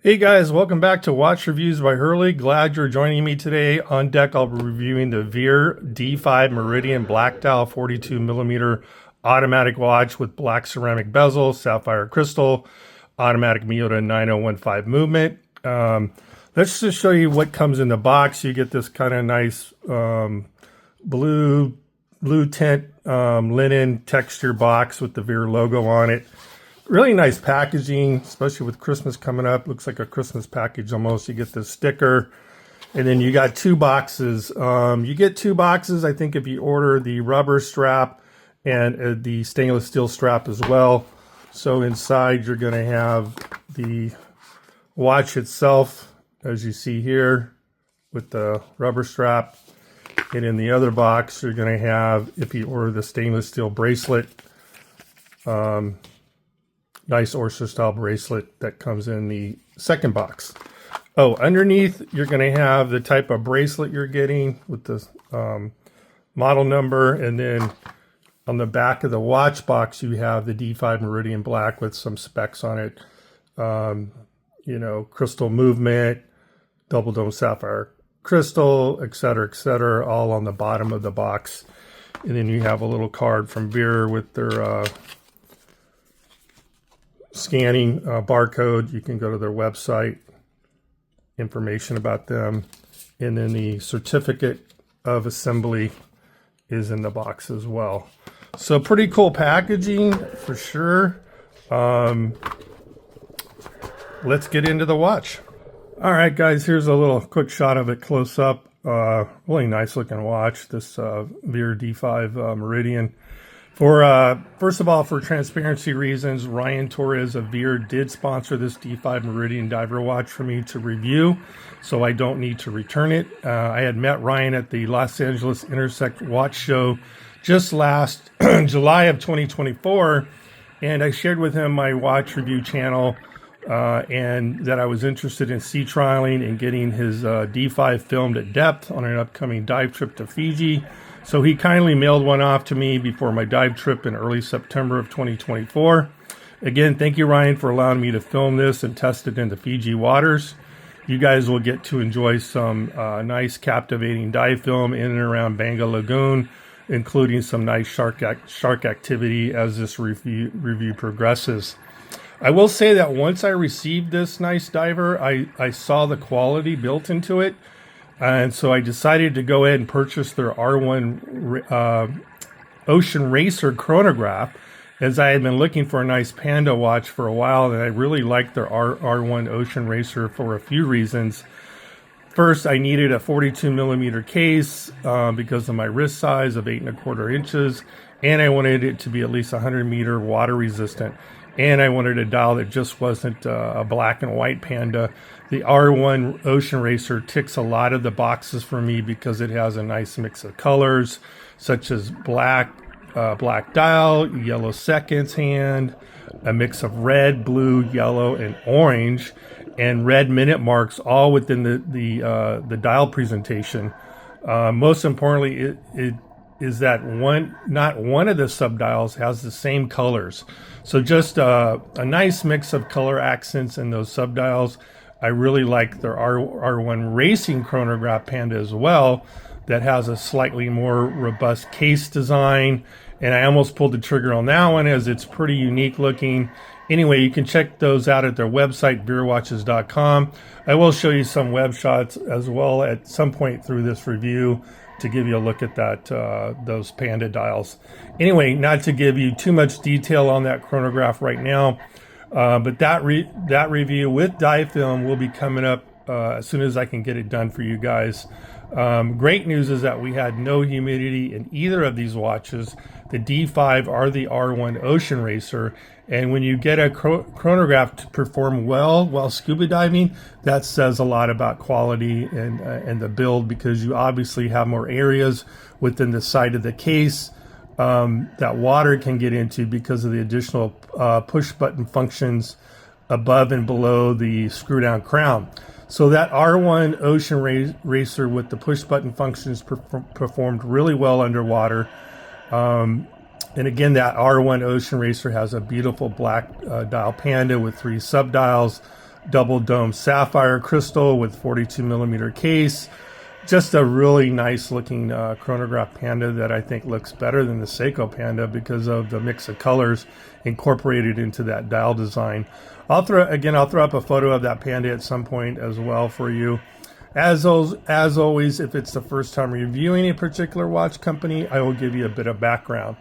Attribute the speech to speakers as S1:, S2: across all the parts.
S1: Hey guys, welcome back to Watch Reviews by Hurley. Glad you're joining me today. On deck, I'll be reviewing the VAER D5 Meridian black dial 42mm automatic watch with black ceramic bezel, sapphire crystal, automatic Miyota 9015 movement. Let's just show you what comes in the box. You get this kind of nice blue tint linen texture box with the VAER logo on it. Really nice packaging, especially with Christmas coming up. Looks like a Christmas package almost. You get the sticker, and then you got two boxes. You get two boxes, I think, if you order the rubber strap and the stainless steel strap as well. So inside, you're going to have the watch itself, as you see here, with the rubber strap. And in the other box, you're going to have, if you order the stainless steel bracelet, nice oyster style bracelet that comes in the second box. Oh, underneath you're going to have the type of bracelet you're getting with the model number, and then on the back of the watch box you have the D5 Meridian black with some specs on it. You know, crystal movement, double dome sapphire crystal, etc., all on the bottom of the box. And then you have a little card from VAER with their scanning barcode. You can go to their website, information about them, and then the certificate of assembly is in the box as well. So pretty cool packaging for sure. Let's get into the watch. All right, guys, here's a little quick shot of it close up. Really nice looking watch, this VAER D5 Meridian. First of all, for transparency reasons, Ryan Torres of VAER did sponsor this D5 Meridian diver watch for me to review, so I don't need to return it. I had met Ryan at the Los Angeles Intersect Watch Show just last July of 2024, and I shared with him my watch review channel and that I was interested in sea trialing and getting his D5 filmed at depth on an upcoming dive trip to Fiji. So he kindly mailed one off to me before my dive trip in early September of 2024. Again, thank you, Ryan, for allowing me to film this and test it in the Fiji waters. You guys will get to enjoy some nice, captivating dive film in and around Banga Lagoon, including some nice shark activity as this review progresses. I will say that once I received this nice diver, I saw the quality built into it. And so I decided to go ahead and purchase their R1 Ocean Racer chronograph, as I had been looking for a nice panda watch for a while, and I really liked their R1 Ocean Racer for a few reasons. First, I needed a 42mm case because of my wrist size of 8¼ inches, and I wanted it to be at least 100-meter water resistant. And I wanted a dial that just wasn't a black and white panda. The R1 Ocean Racer ticks a lot of the boxes for me because it has a nice mix of colors, such as black dial, yellow seconds hand, a mix of red, blue, yellow, and orange, and red minute marks, all within the dial presentation. Most importantly, it is that not one of the subdials has the same colors. So just a nice mix of color accents in those subdials. I really like their R1 Racing chronograph panda as well, that has a slightly more robust case design. And I almost pulled the trigger on that one as it's pretty unique looking. Anyway, you can check those out at their website, vaerwatches.com. I will show you some web shots as well at some point through this review to give you a look at that those panda dials. Anyway, not to give you too much detail on that chronograph right now, but that review with dive film will be coming up as soon as I can get it done for you guys. Great news is that we had no humidity in either of these watches. The D5 are the R1 Ocean Racer, and when you get a chronograph to perform well while scuba diving, that says a lot about quality and the build, because you obviously have more areas within the side of the case that water can get into because of the additional push button functions above and below the screw down crown. So that R1 Ocean Racer with the push button functions performed really well underwater. And again, that R1 Ocean Racer has a beautiful black dial panda with 3 subdials, double dome sapphire crystal with 42 millimeter case. Just a really nice looking chronograph Panda that I think looks better than the Seiko Panda because of the mix of colors incorporated into that dial design. I'll throw up a photo of that Panda at some point as well for you. As always, if it's the first time reviewing a particular watch company, I will give you a bit of background.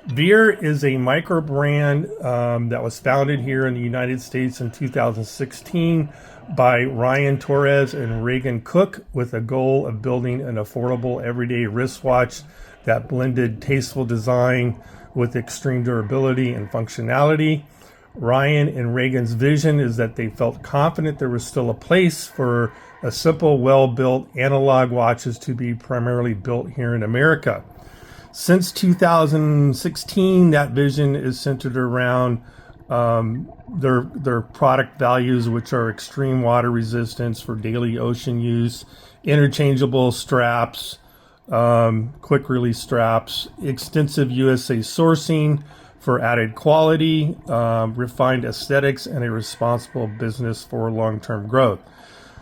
S1: VAER is a micro brand that was founded here in the United States in 2016 by Ryan Torres and Reagan Cook with a goal of building an affordable everyday wristwatch that blended tasteful design with extreme durability and functionality. Ryan and Reagan's vision is that they felt confident there was still a place for a simple, well-built analog watches to be primarily built here in America. Since 2016, that vision is centered around their product values, which are extreme water resistance for daily ocean use, interchangeable straps, quick release straps, extensive USA sourcing for added quality, refined aesthetics, and a responsible business for long-term growth.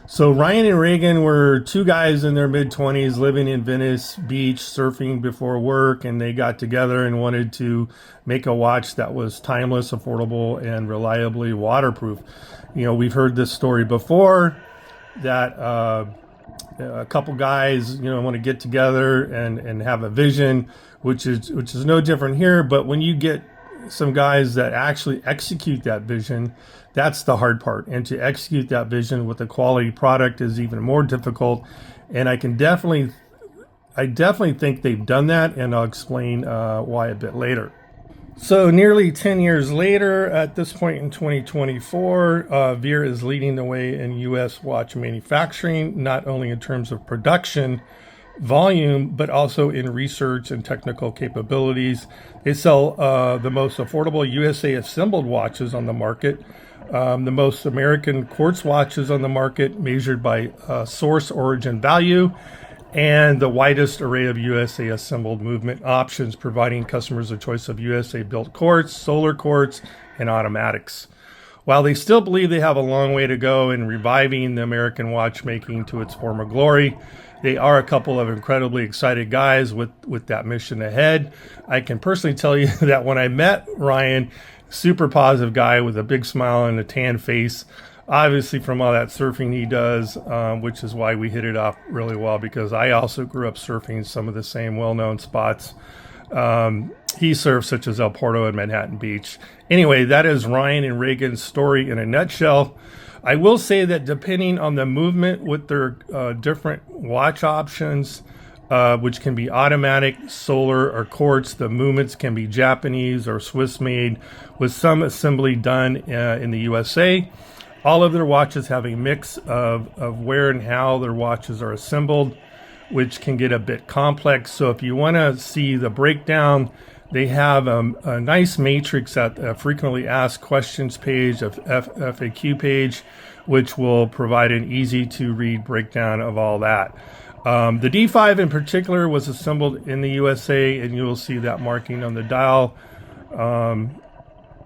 S1: So Ryan and Reagan were two guys in their mid-20s living in Venice Beach, surfing before work, and they got together and wanted to make a watch that was timeless, affordable, and reliably waterproof. You know, we've heard this story before that a couple guys, want to get together and have a vision, which is no different here. But when you get some guys that actually execute that vision, that's the hard part. And to execute that vision with a quality product is even more difficult. And I definitely think they've done that, and I'll explain why a bit later. So nearly 10 years later, at this point in 2024, VAER is leading the way in U.S. watch manufacturing, not only in terms of production volume, but also in research and technical capabilities. They sell the most affordable USA assembled watches on the market, the most American quartz watches on the market measured by source origin value, and the widest array of USA assembled movement options, providing customers a choice of USA built quartz, solar quartz, and automatics. While they still believe they have a long way to go in reviving the American watchmaking to its former glory, they are a couple of incredibly excited guys with that mission ahead. I can personally tell you that when I met Ryan, super positive guy with a big smile and a tan face, obviously from all that surfing he does, which is why we hit it off really well, because I also grew up surfing some of the same well-known spots he surfs, such as El Porto and Manhattan Beach. Anyway, that is Ryan and Reagan's story in a nutshell. I will say that depending on the movement with their different watch options, which can be automatic, solar, or quartz, the movements can be Japanese or Swiss made, with some assembly done in the USA. All of their watches have a mix of where and how their watches are assembled, which can get a bit complex. So if you want to see the breakdown, they have a nice matrix at a frequently asked questions page, of FAQ page, which will provide an easy to read breakdown of all that. The D5 in particular was assembled in the USA, and you will see that marking on the dial,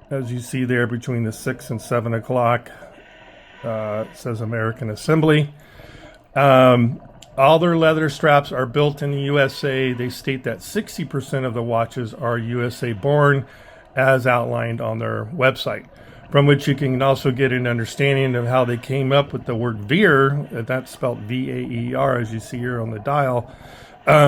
S1: as you see there between the 6 and 7 o'clock. It says American Assembly. All their leather straps are built in the USA. They state that 60% of the watches are USA born, as outlined on their website, from which you can also get an understanding of how they came up with the word VAER, that's spelled V-A-E-R, as you see here on the dial,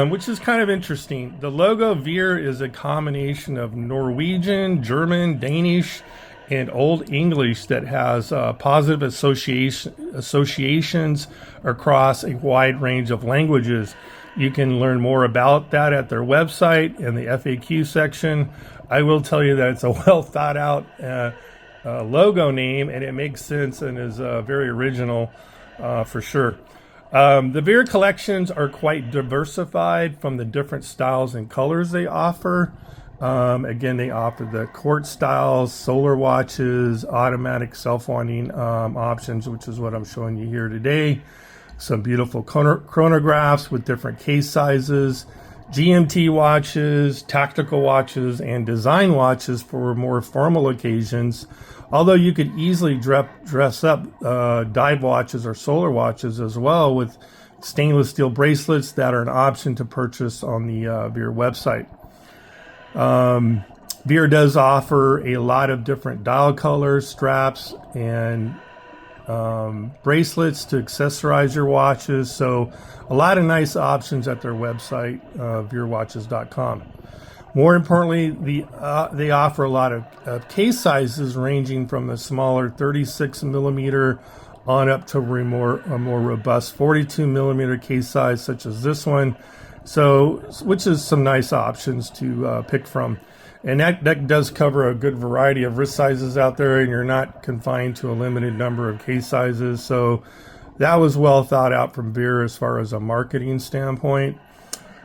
S1: which is kind of interesting. The logo VAER is a combination of Norwegian, German, Danish, and Old English that has positive associations across a wide range of languages. You can learn more about that at their website in the FAQ section. I will tell you that it's a well thought out logo name, and it makes sense and is very original for sure. The VAER collections are quite diversified from the different styles and colors they offer. Again, they offer the quartz styles, solar watches, automatic self-winding options, which is what I'm showing you here today. Some beautiful chronographs with different case sizes, GMT watches, tactical watches, and design watches for more formal occasions, Although you could easily dress up dive watches or solar watches as well with stainless steel bracelets that are an option to purchase on the VAER website. VAER does offer a lot of different dial colors, straps, and bracelets to accessorize your watches. So a lot of nice options at their website, VAERwatches.com. More importantly, they offer a lot of case sizes ranging from the smaller 36 millimeter on up to a more robust 42 millimeter case size, such as this one. So, which is some nice options to pick from. And that does cover a good variety of wrist sizes out there, and you're not confined to a limited number of case sizes. So that was well thought out from VAER as far as a marketing standpoint.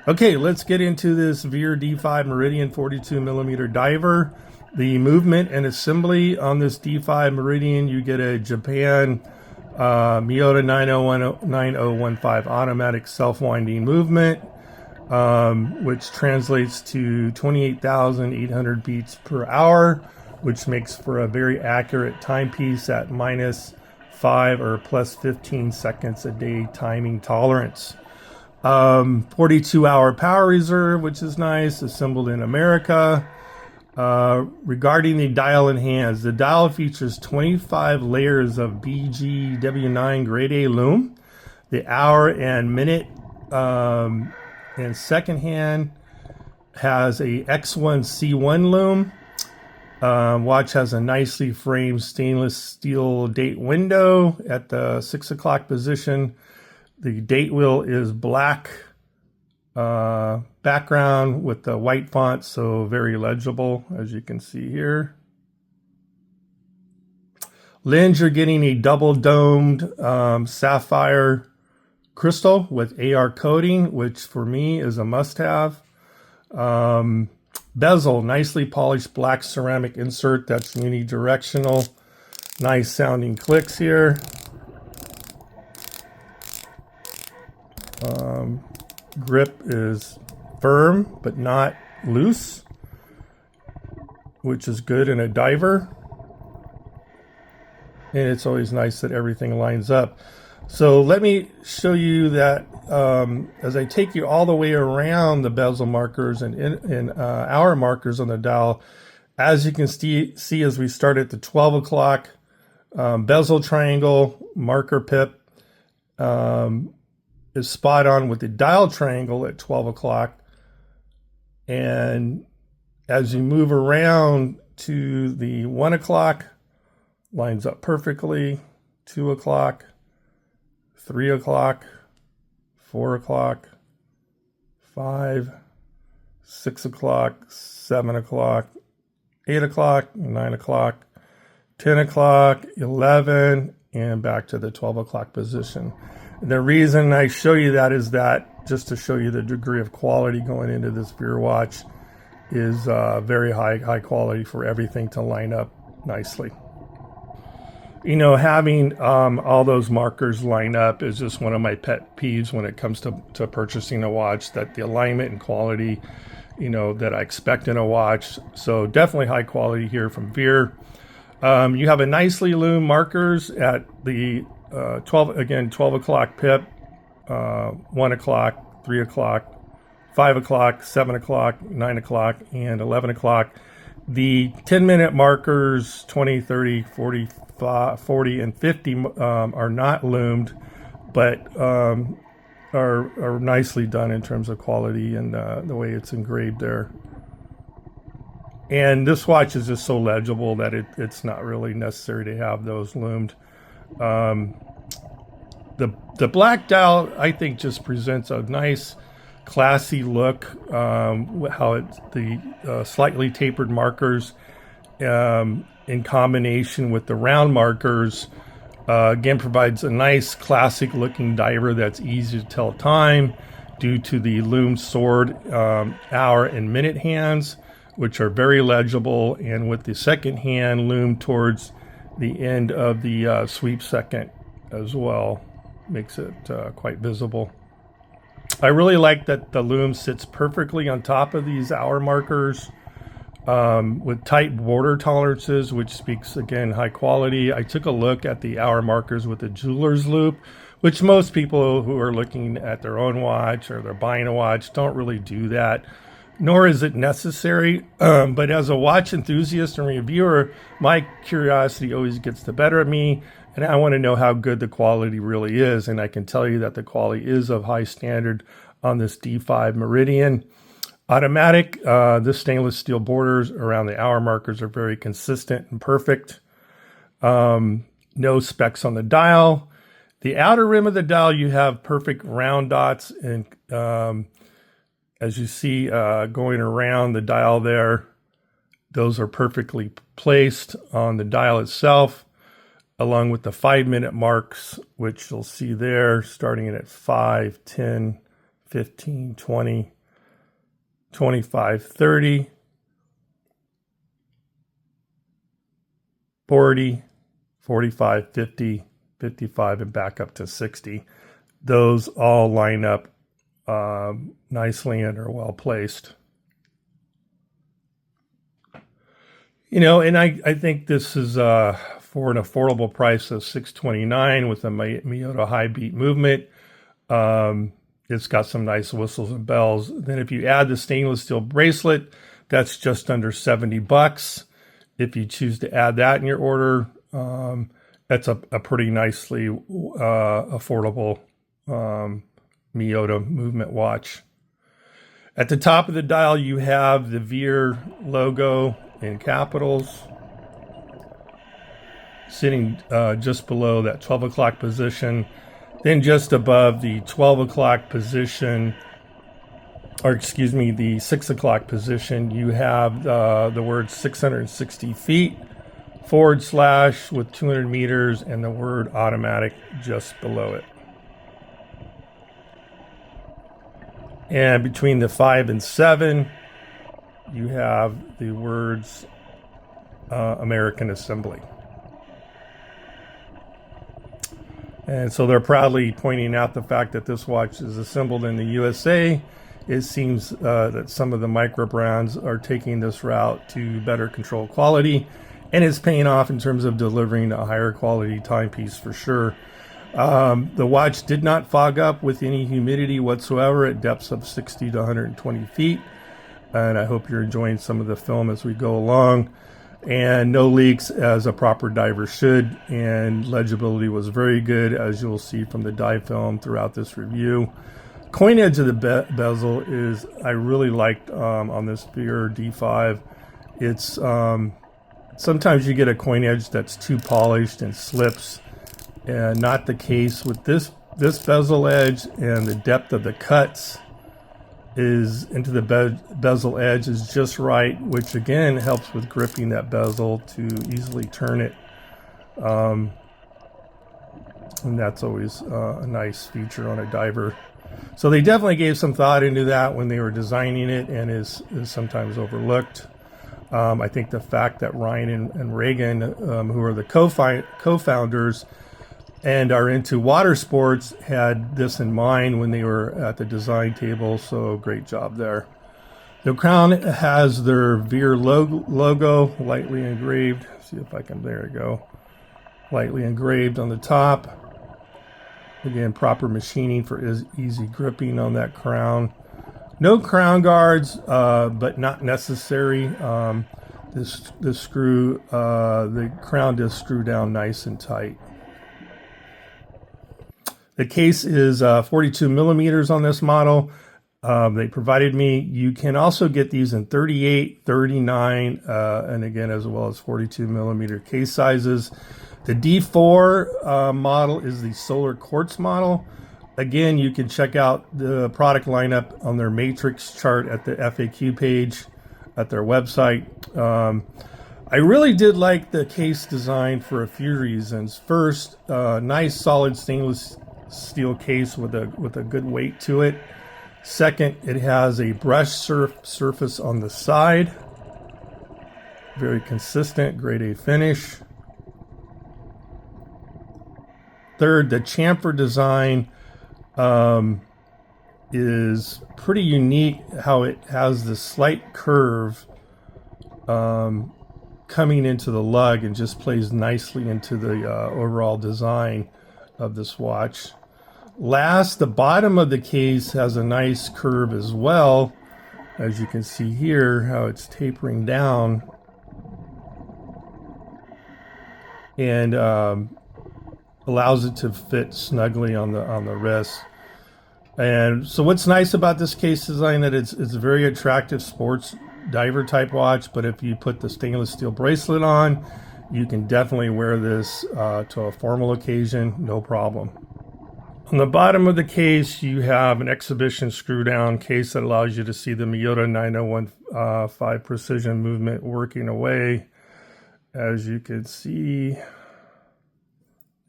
S1: Okay, let's get into this VAER D5 Meridian 42 millimeter diver. The movement and assembly on this D5 Meridian, you get a Japan Miyota 9015 automatic self-winding movement, which translates to 28,800 beats per hour, which makes for a very accurate timepiece at -5 or +15 seconds a day timing tolerance. 42-hour power reserve, which is nice, assembled in America. Regarding the dial and hands, the dial features 25 layers of BGW9 Grade A Lume. The hour and minute and second hand has a X1C1 Lume. Watch has a nicely framed stainless steel date window at the 6 o'clock position. The date wheel is black background with the white font, so very legible, as you can see here. Lens, you're getting a double domed sapphire crystal with AR coating, which for me is a must-have. Bezel, nicely polished black ceramic insert that's unidirectional. Nice sounding clicks here. Grip is firm but not loose, which is good in a diver. And it's always nice that everything lines up. So let me show you that as I take you all the way around the bezel markers and hour markers on the dial. As you can see as we start at the 12 o'clock, bezel triangle marker pip is spot on with the dial triangle at 12 o'clock. And as you move around to the 1 o'clock, lines up perfectly. 2 o'clock, 3 o'clock, 4 o'clock, 5, 6 o'clock, 7 o'clock, 8 o'clock, 9 o'clock, 10 o'clock, 11, and back to the 12 o'clock position. The reason I show you that is that just to show you the degree of quality going into this VAER watch is very high quality for everything to line up nicely. You know, having all those markers line up is just one of my pet peeves when it comes to purchasing a watch, that the alignment and quality, you know, that I expect in a watch. So definitely high quality here from VAER. You have a nicely lumed markers at the 12 o'clock pip, 1 o'clock, 3 o'clock, 5 o'clock, 7 o'clock, 9 o'clock, and 11 o'clock. The 10-minute markers, 20, 30, 40, and 50 are not loomed, but are nicely done in terms of quality and the way it's engraved there. And this watch is just so legible that it's not really necessary to have those loomed. The black dial, I think, just presents a nice, classy look. How it's the slightly tapered markers in combination with the round markers, again, provides a nice, classic-looking diver that's easy to tell time due to the loomed sword, hour, and minute hands, which are very legible, and with the second hand loomed towards the end of the sweep second as well, makes it quite visible. I really like that the lume sits perfectly on top of these hour markers. with tight border tolerances, which speaks again high quality. I took a look at the hour markers with the jeweler's loop, which most people who are looking at their own watch or they're buying a watch don't really do that, nor is it necessary. But as a watch enthusiast and reviewer, my curiosity always gets the better of me, and I want to know how good the quality really is. And I can tell you that the quality is of high standard on this D5 Meridian. Automatic, this stainless steel borders around the hour markers are very consistent and perfect. No specks on the dial. The outer rim of the dial, you have perfect round dots, and as you see going around the dial there, those are perfectly placed on the dial itself, along with the 5-minute marks, which you'll see there, starting at 5, 10, 15, 20, 25, 30, 40, 45, 50, 55, and back up to 60. Those all line up nicely and are well placed. You know, and I think this is for an affordable price of $629 with a Miyota high beat movement. It's got some nice whistles and bells. Then if you add the stainless steel bracelet, that's just under $70. If you choose to add that in your order, that's a pretty nicely affordable Miyota movement watch. At the top of the dial, you have the VAER logo in capitals, sitting just below that 12 o'clock position. Then just above the 12 o'clock position, or excuse me, the 6 o'clock position, you have the word 660 feet / with 200 meters and the word automatic just below it. And between the 5 and 7, you have the words American Assembly. And so they're proudly pointing out the fact that this watch is assembled in the USA. It seems that some of the micro brands are taking this route to better control quality, and it's paying off in terms of delivering a higher quality timepiece for sure. The watch did not fog up with any humidity whatsoever at depths of 60 to 120 feet. And I hope you're enjoying some of the film as we go along. And no leaks, as a proper diver should. And legibility was very good, as you'll see from the dive film throughout this review. Coin edge of the bezel is, I really liked on this VAER D5. It's sometimes you get a coin edge that's too polished and slips. And not the case with this bezel edge, and the depth of the cuts is into the bezel edge is just right, which again helps with gripping that bezel to easily turn it. And that's always a nice feature on a diver. So they definitely gave some thought into that when they were designing it, and is sometimes overlooked. I think the fact that Ryan and Reagan, who are the co-founders and are into water sports, had this in mind when they were at the design table, so great job there. The crown has their VAER logo lightly engraved. See if I can, there we go. Lightly engraved on the top. Again, proper machining for easy gripping on that crown. No crown guards, but not necessary. The crown does screw down nice and tight. The case is 42 millimeters on this model. They provided me. You can also get these in 38, 39, and again, as well as 42 millimeter case sizes. The D4 model is the solar quartz model. Again, you can check out the product lineup on their matrix chart at the FAQ page at their website. I really did like the case design for a few reasons. First, nice solid stainless steel case with a good weight to it. Second, it has a brush surface on the side. Very consistent, grade A finish. Third, the chamfer design is pretty unique, how it has this slight curve coming into the lug and just plays nicely into the overall design of this watch. Last, the bottom of the case has a nice curve as well, as you can see here how it's tapering down, and allows it to fit snugly on the wrist. And so what's nice about this case design, that it's a very attractive sports diver type watch, but if you put the stainless steel bracelet on, you can definitely wear this to a formal occasion, no problem. On the bottom of the case, you have an exhibition screw down case that allows you to see the Miyota 9015 precision movement working away. As you can see,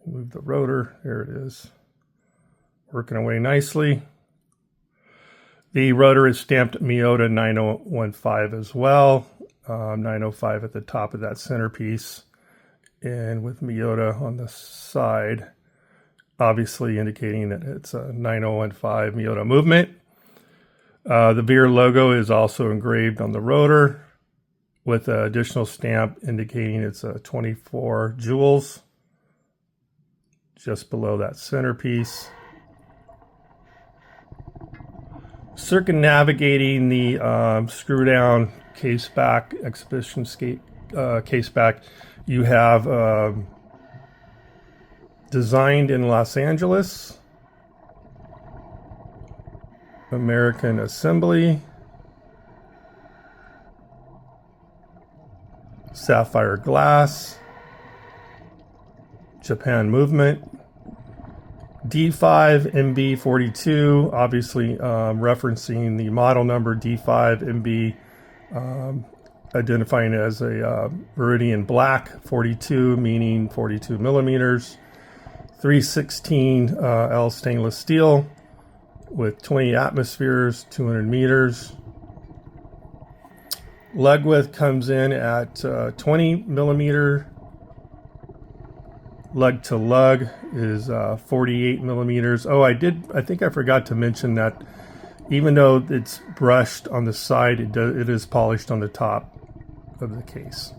S1: move the rotor, there it is, working away nicely. The rotor is stamped Miyota 9015 as well, 905 at the top of that centerpiece, and with Miyota on the side, obviously indicating that it's a 9015 Miyota movement. The VAER logo is also engraved on the rotor with an additional stamp indicating it's a 24 jewels just below that centerpiece. Circumnavigating the screw down case back, exhibition case back, you have designed in Los Angeles, American assembly, sapphire glass, Japan movement, D5 MB42, obviously referencing the model number D5 MB, identifying it as a Meridian Black 42, meaning 42 millimeters, 316 L stainless steel with 20 atmospheres, 200 meters. Lug width comes in at 20 millimeter. Lug to lug is 48 millimeters. Oh, I think I forgot to mention that even though it's brushed on the side, it is polished on the top of the case.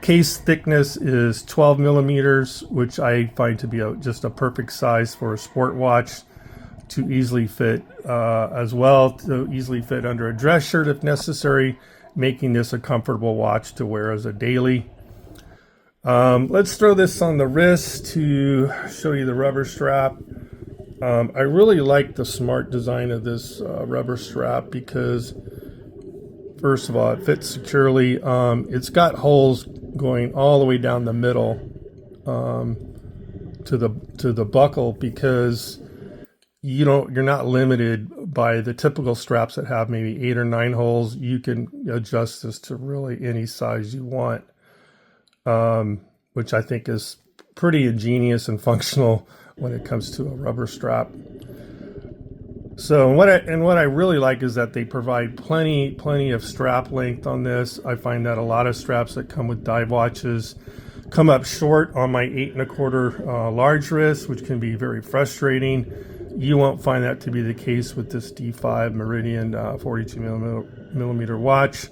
S1: Case thickness is 12 millimeters, which I find to be just a perfect size for a sport watch, to easily fit as well, to easily fit under a dress shirt if necessary, making this a comfortable watch to wear as a daily. Let's throw this on the wrist to show you the rubber strap. I really like the smart design of this rubber strap because, first of all, it fits securely. It's got holes going all the way down the middle to the buckle, because you're not limited by the typical straps that have maybe 8 or 9 holes. You can adjust this to really any size you want, which I think is pretty ingenious and functional when it comes to a rubber strap. So what I really like is that they provide plenty of strap length on this. I find that a lot of straps that come with dive watches come up short on my 8 1/4 large wrist, which can be very frustrating. You won't find that to be the case with this D5 Meridian 42 millimeter watch.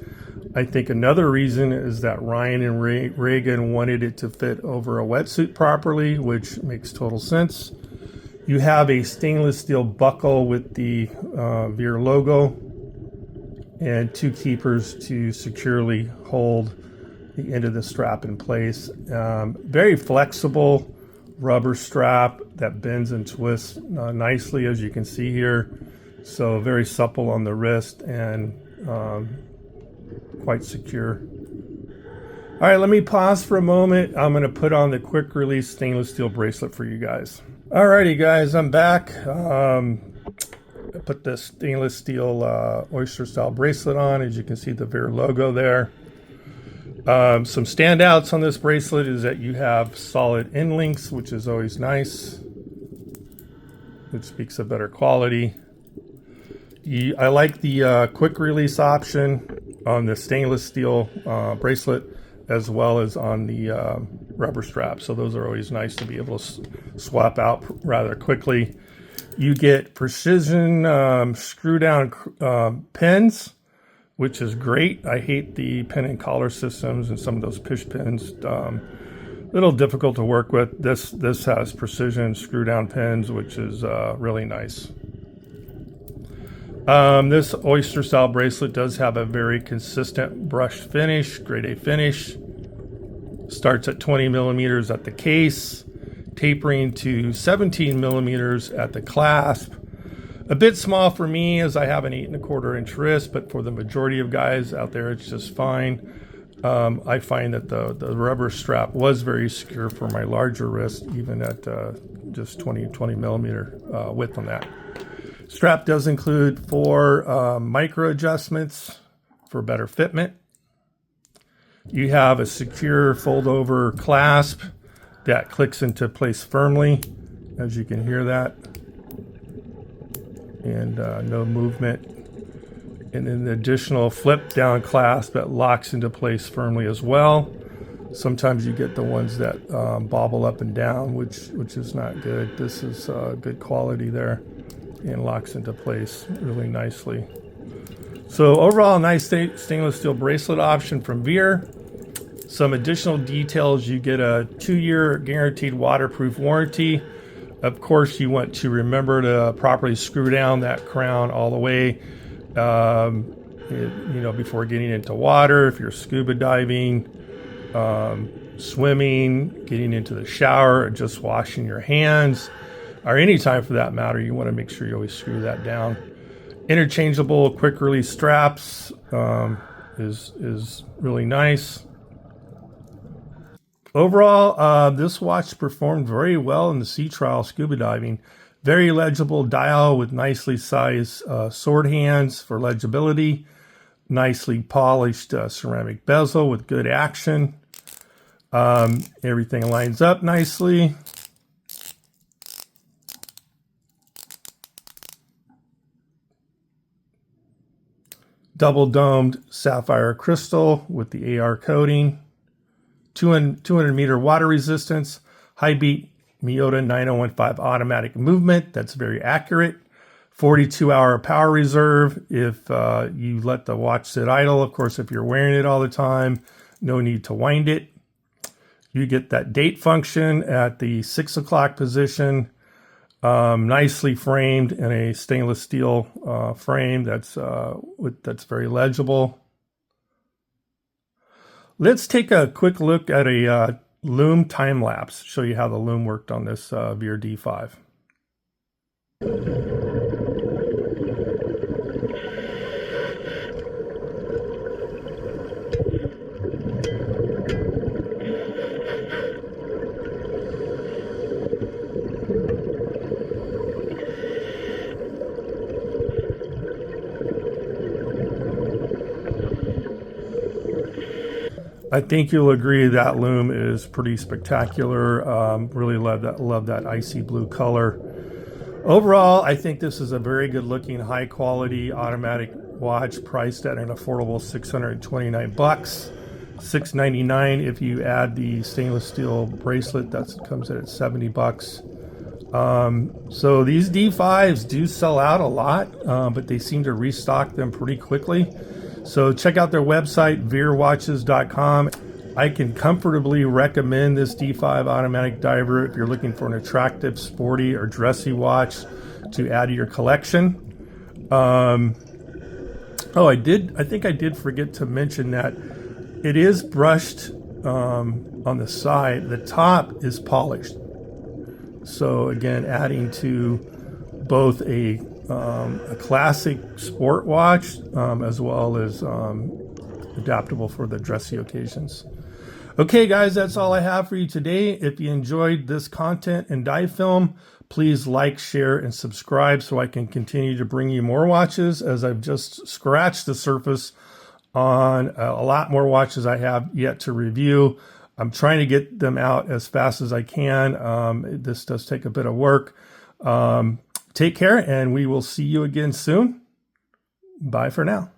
S1: I think another reason is that Ryan and Reagan wanted it to fit over a wetsuit properly, which makes total sense. You have a stainless steel buckle with the VAER logo and 2 keepers to securely hold the end of the strap in place. Very flexible rubber strap that bends and twists nicely, as you can see here. So very supple on the wrist and quite secure. All right, let me pause for a moment. I'm going to put on the quick release stainless steel bracelet for you guys. Alrighty guys, I'm back. I put the stainless steel oyster style bracelet on. As you can see, the VAER logo there. Some standouts on this bracelet is that you have solid end links, which is always nice, which speaks of better quality. I like the quick release option on the stainless steel bracelet, as well as on the rubber strap. So those are always nice to be able to swap out rather quickly. You get precision screw down pins which is great. I hate the pin and collar systems and some of those push pins. Little difficult to work with. This has precision screw down pins, which is really nice. This oyster style bracelet does have a very consistent brushed finish, grade A finish. Starts at 20 millimeters at the case, tapering to 17 millimeters at the clasp. A bit small for me as I have an 8 1/4 inch wrist, but for the majority of guys out there, it's just fine. I find that the rubber strap was very secure for my larger wrist, even at just 20 millimeter width on that. Strap does include 4 micro adjustments for better fitment. You have a secure fold over clasp that clicks into place firmly, as you can hear that, and no movement. And then the additional flip down clasp that locks into place firmly as well. Sometimes you get the ones that bobble up and down, which is not good. This is good quality there and locks into place really nicely. So overall, a nice stainless steel bracelet option from VAER. Some additional details: you get a 2-year guaranteed waterproof warranty. Of course, you want to remember to properly screw down that crown all the way, before getting into water. If you're scuba diving, swimming, getting into the shower, or just washing your hands, or any time for that matter, you want to make sure you always screw that down. Interchangeable quick release straps is really nice. Overall, this watch performed very well in the sea trial scuba diving. Very legible dial with nicely sized sword hands for legibility. Nicely polished ceramic bezel with good action. Everything lines up nicely. Double domed sapphire crystal with the AR coating. 200 meter water resistance. High beat Miyota 9015 automatic movement. That's very accurate. 42-hour power reserve if you let the watch sit idle. Of course, if you're wearing it all the time, no need to wind it. You get that date function at the 6 o'clock position. Nicely framed in a stainless steel frame that's very legible. Let's take a quick look at a Lume time lapse. Show you how the Lume worked on this VAER D5. I think you'll agree that Lume is pretty spectacular. Really love that icy blue color. Overall, I think this is a very good looking, high quality automatic watch priced at an affordable $629. $699 if you add the stainless steel bracelet that comes in at $70. So these D5s do sell out a lot, but they seem to restock them pretty quickly. So check out their website, VAERwatches.com. I can comfortably recommend this D5 automatic diver if you're looking for an attractive, sporty, or dressy watch to add to your collection. I think I did forget to mention that it is brushed on the side. The top is polished. So again, adding to both a classic sport watch as well as adaptable for the dressy occasions. Okay guys, that's all I have for you today. If you enjoyed this content and dive film, please like, share, and subscribe so I can continue to bring you more watches, as I've just scratched the surface on a lot more watches I have yet to review. I'm trying to get them out as fast as I can. This does take a bit of work. Take care, and we will see you again soon. Bye for now.